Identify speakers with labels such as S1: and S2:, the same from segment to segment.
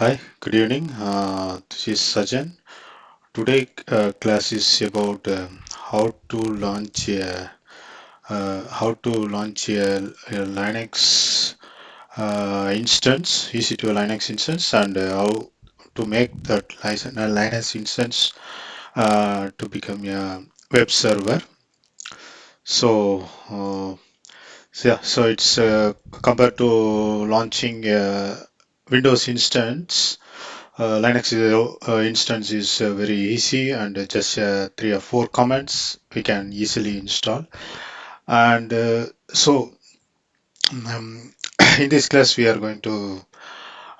S1: Hi, good evening. This is Sajan. Today class is about how to launch a Linux instance, EC2 Linux instance, and how to make that Linux instance to become a web server. So, so it's compared to launching a Windows instance. Linux instance is very easy and just three or four commands we can easily install. And um, in this class we are going to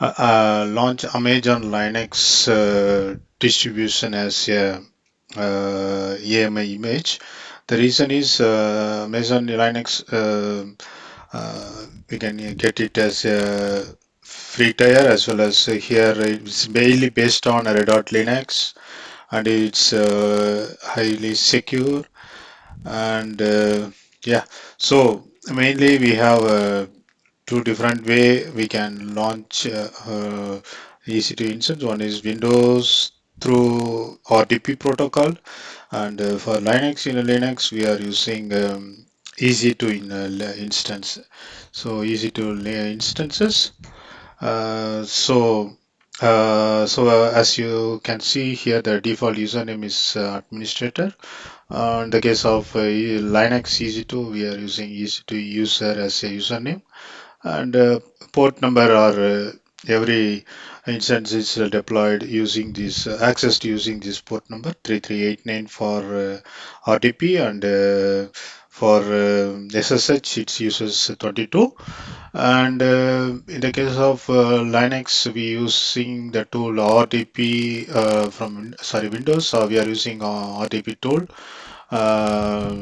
S1: launch Amazon Linux distribution as a AMI image. The reason is Amazon Linux we can get it as a free tier as well as here it's mainly based on Red Hat Linux and it's highly secure and yeah, so mainly we have two different way we can launch EC2 instance. One is Windows through RDP protocol, and for Linux, in Linux we are using EC2 instance. So EC2 instances. As you can see here, the default username is administrator. In the case of Linux EC2, we are using EC2 user as a username, and port number are every instance is deployed using this accessed using this port number 3389 for RDP, and for SSH it uses 22. And in the case of Linux, we using the tool RDP from sorry Windows, so we are using RDP tool, uh,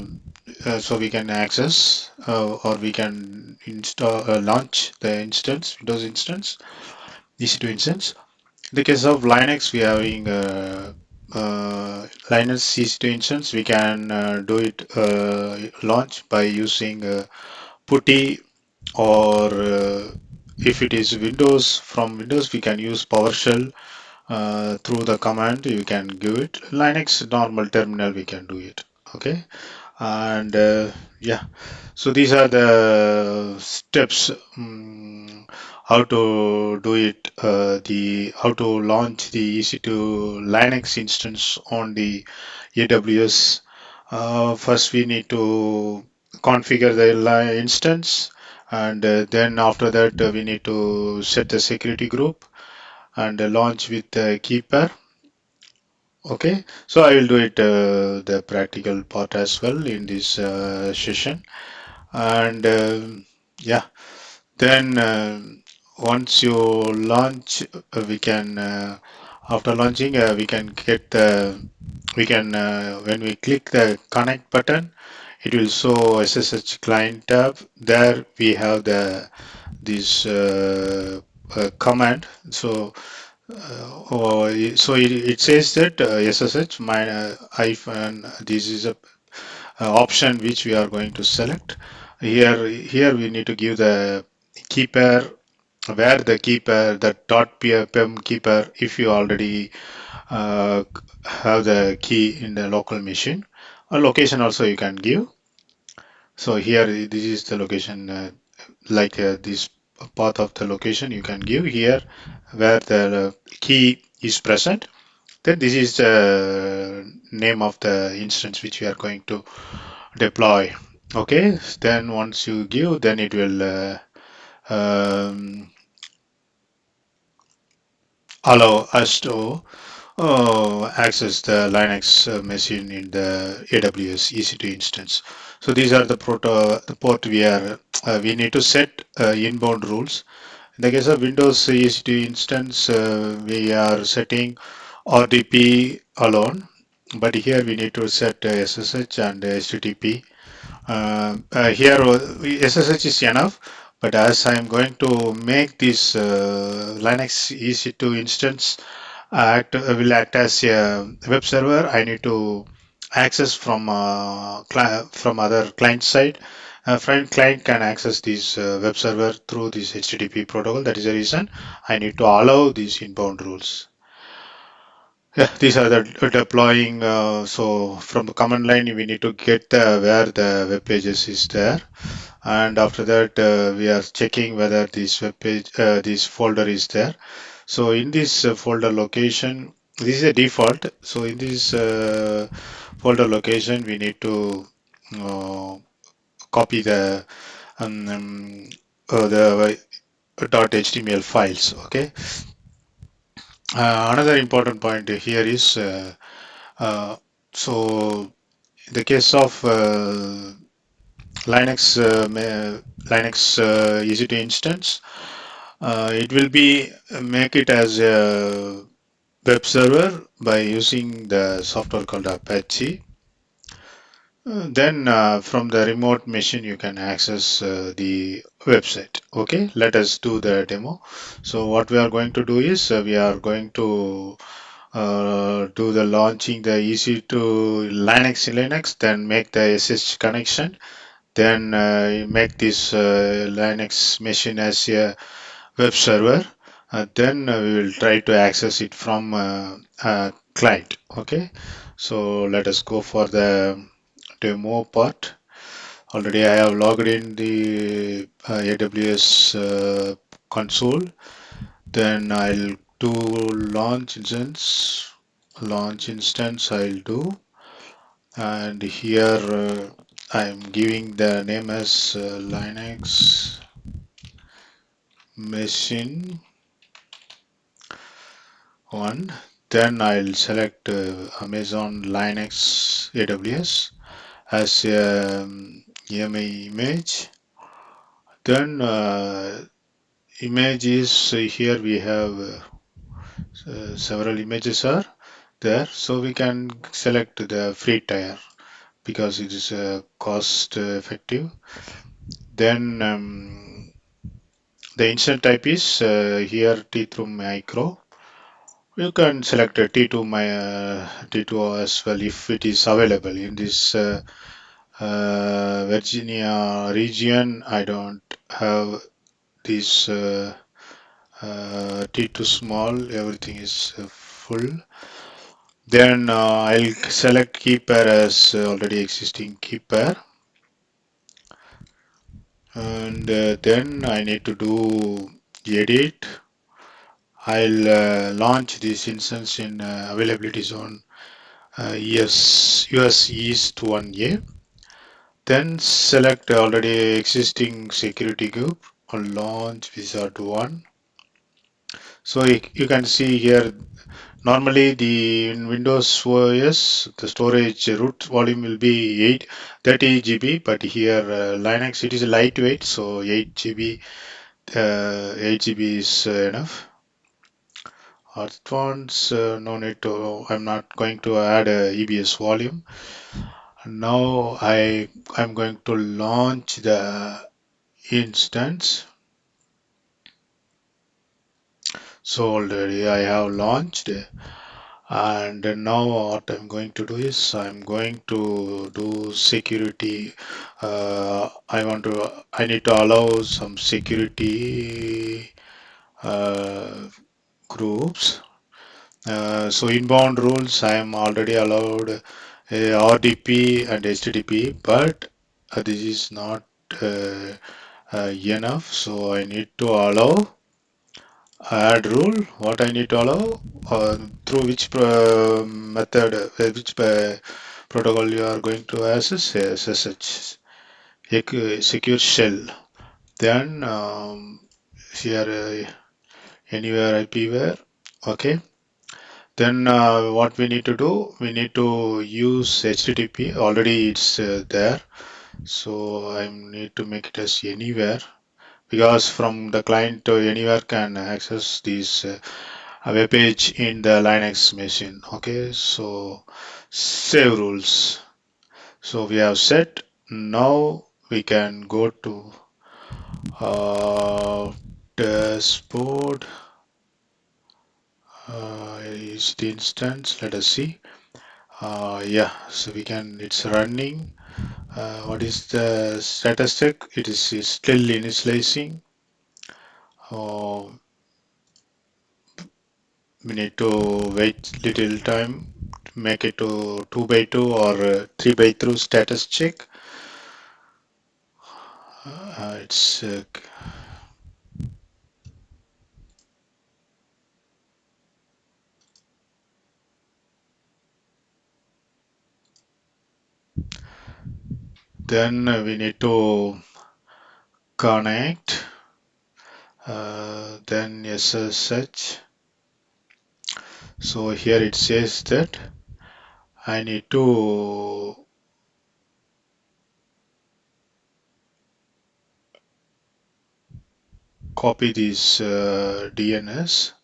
S1: so we can access or we can install launch the instance, Windows instance, EC2 instance. In the case of Linux, we are having Linux EC2 instance. We can do it launch by using putty, or if it is Windows, from Windows we can use PowerShell through the command you can give it. Linux normal terminal we can do it. Okay, and yeah, so these are the steps, how to do it, the how to launch the EC2 Linux instance on the AWS. First we need to configure the instance, and then after that we need to set the security group and launch with the keeper. Okay, so I will do it the practical part as well in this session, and yeah, then once you launch, we can after launching we can get the we can when we click the connect button, it will show SSH client tab. There we have the this command. So it says that SSH my hyphen, this is a option which we are going to select. Here we need to give the keeper, where the keeper, the .pm keeper, if you already have the key in the local machine. A location also you can give. So here this is the location, like this path of the location you can give here where the key is present. Then this is the name of the instance which we are going to deploy. Okay, then once you give, then it will um, allow us to access the Linux machine in the AWS EC2 instance. So these are the port we need to set inbound rules. In the case of Windows EC2 instance, we are setting RDP alone, but here we need to set SSH and HTTP. Here SSH is enough, but as I am going to make this Linux EC2 instance will act as a web server, I need to access from from other client side, A friend client can access this web server through this HTTP protocol. That is the reason I need to allow these inbound rules. Yeah, these are the deploying. So from the command line, we need to get where the web pages is there, and after that, we are checking whether this web page, this folder is there. So in this folder location, this is a default. So in this folder location, we need to uh, copy um, the .html files. Okay. Another important point here is uh, so in the case of Linux EC2 instance, it will be make it as a web server by using the software called Apache. Then from the remote machine you can access the website. Okay, let us do the demo. So what we are going to do is we are going to do the launching the EC2 Linux, then make the SSH connection, then make this Linux machine as a web server. Then we will try to access it from client. Okay, so let us go for the demo part. Already I have logged in the AWS console. Then I'll do launch instance. Launch instance I'll do, and here I'm giving the name as Linux machine 1. Then I'll select Amazon Linux AWS as a EMI image. Then images here we have several images are there, so we can select the free tier because it is cost effective. Then the instant type is here T through micro. You can select a T2 T2 as well if it is available in this Virginia region. I don't have this T2 small. Everything is full. Then I'll select keeper as already existing keeper, and then I need to do edit. I'll launch this instance in availability zone US East 1A. Then select already existing security group or launch wizard 1. So you can see here normally the in Windows OS the storage root volume will be 30 GB, but here Linux it is lightweight, so 8 GB is enough. Advanced no need to. I'm not going to add a EBS volume. Now I'm going to launch the instance. So already I have launched, and now what I'm going to do is I'm going to do security. I need to allow some security groups. So inbound rules I am already allowed RDP and HTTP, but this is not enough. So I need to allow add rule. What I need to allow through which method, which protocol you are going to access SSH secure shell. Then here anywhere IPware. Okay. Then what we need to do, we need to use HTTP. Already it's there. So I need to make it as anywhere because from the client to anywhere can access this web page in the Linux machine. Okay, so save rules. So we have set. Now we can go to dashboard. Is the instance? Let us see. Yeah, so we can. It's running. What is the status check? It is still initializing. Uh, we need to wait little time to make it to 2 by 2 or 3 by 3 status check. It's Then we need to connect, then SSH. So here it says that I need to copy this DNS.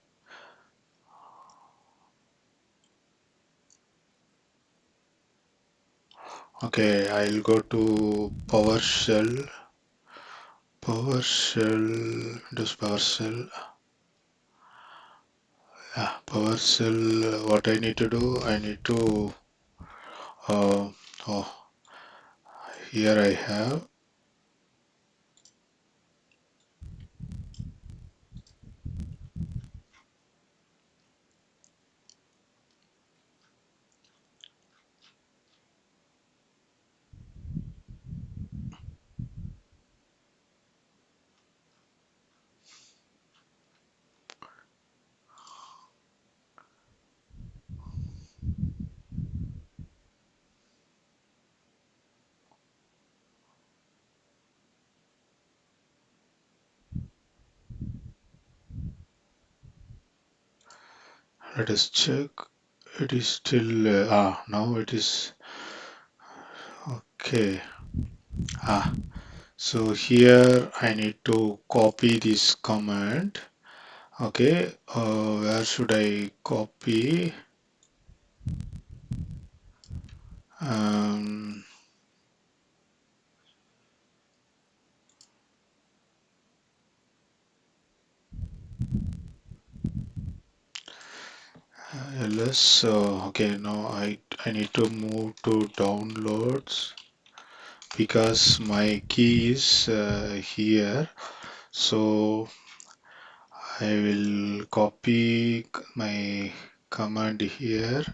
S1: Okay, I'll go to Windows PowerShell. Yeah, PowerShell. What I need to do? I need to. Uh, oh, here I have. Let us check. It is still. Now it is okay. Ah, so here I need to copy this command. Okay, where should I copy? Um, ls. Okay, now I need to move to downloads because my key is here. So I will copy my command here.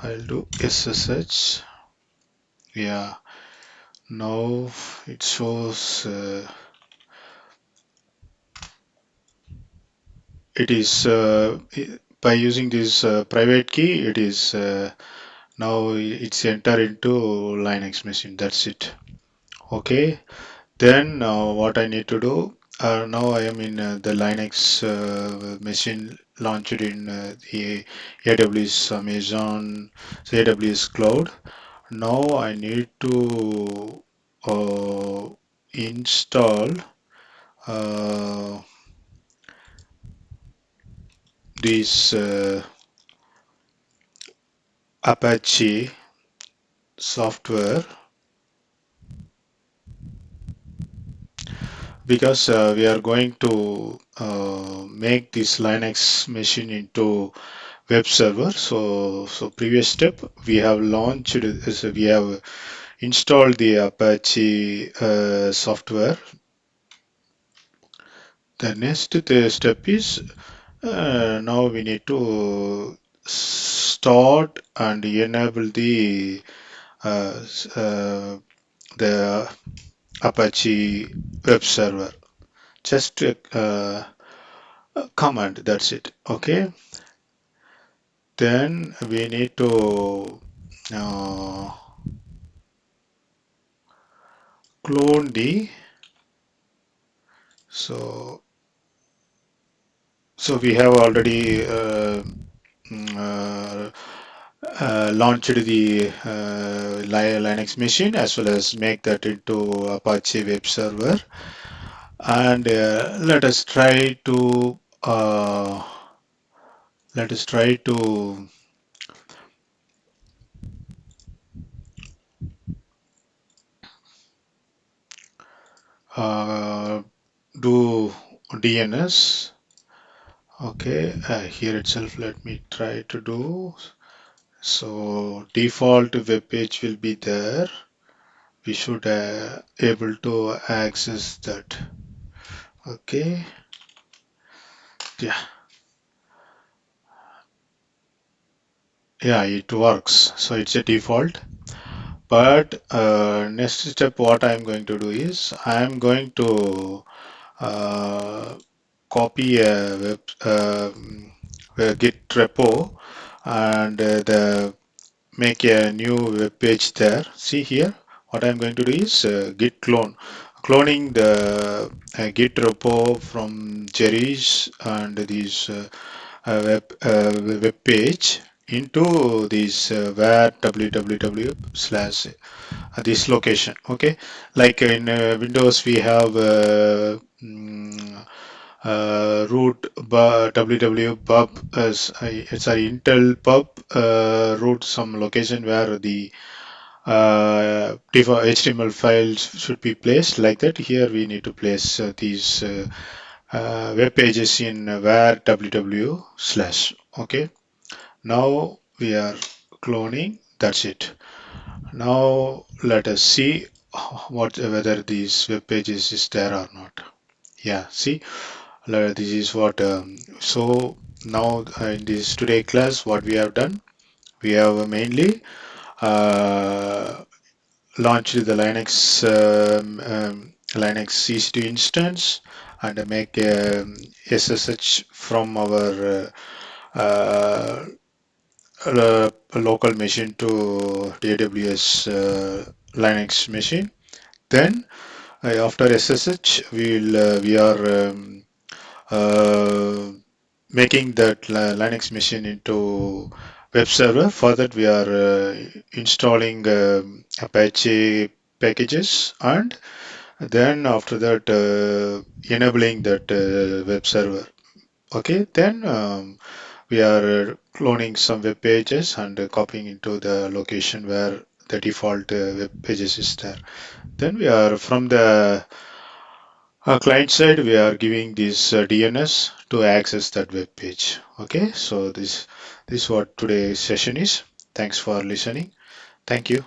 S1: I'll do SSH. Yeah, now it shows it is by using this private key, it is now it's enter into Linux machine. That's it. Okay. Then what I need to do? Now I am in the Linux machine launched in the AWS Amazon AWS Cloud. Now I need to install uh, this Apache software because we are going to make this Linux machine into web server. So previous step we have launched, so we have installed the Apache software. The next step is now we need to start and enable uh, uh, the Apache web server. Just command, that's it. Okay, then we need to uh, clone the so so we have already mm, uh, launched the Linux machine as well as make that into Apache web server, and uh, let us try to uh, do DNS. Okay, here itself let me try to do. So default web page will be there. we should able to access that. Okay, yeah, yeah, it works. So it's a default. But next step, what I'm going to do is I'm going to uh, copy a Git repo and the make a new web page there. See here, what I'm going to do is git cloning the Git repo from Jerry's and these web page into this where www slash this location. Okay, like in Windows we have root www pub sorry intel pub root some location where the default HTML files should be placed like that. Here we need to place these web pages in where www slash. Okay, now we are cloning. That's it. Now let us see what whether these web pages is there or not. Yeah, see, this is what. So now in this today class, what we have done, we have mainly uh, launched the Linux EC2 instance and make SSH from our local machine to AWS Linux machine. Then after SSH, we are uh, making that Linux machine into web server. For that, we are installing Apache packages and then after that enabling that web server. Okay, then we are cloning some web pages and copying into the location where the default web pages is there. Then we are from the client side, we are giving this DNS to access that web page. Okay, so this what today's session is. Thanks for listening. Thank you.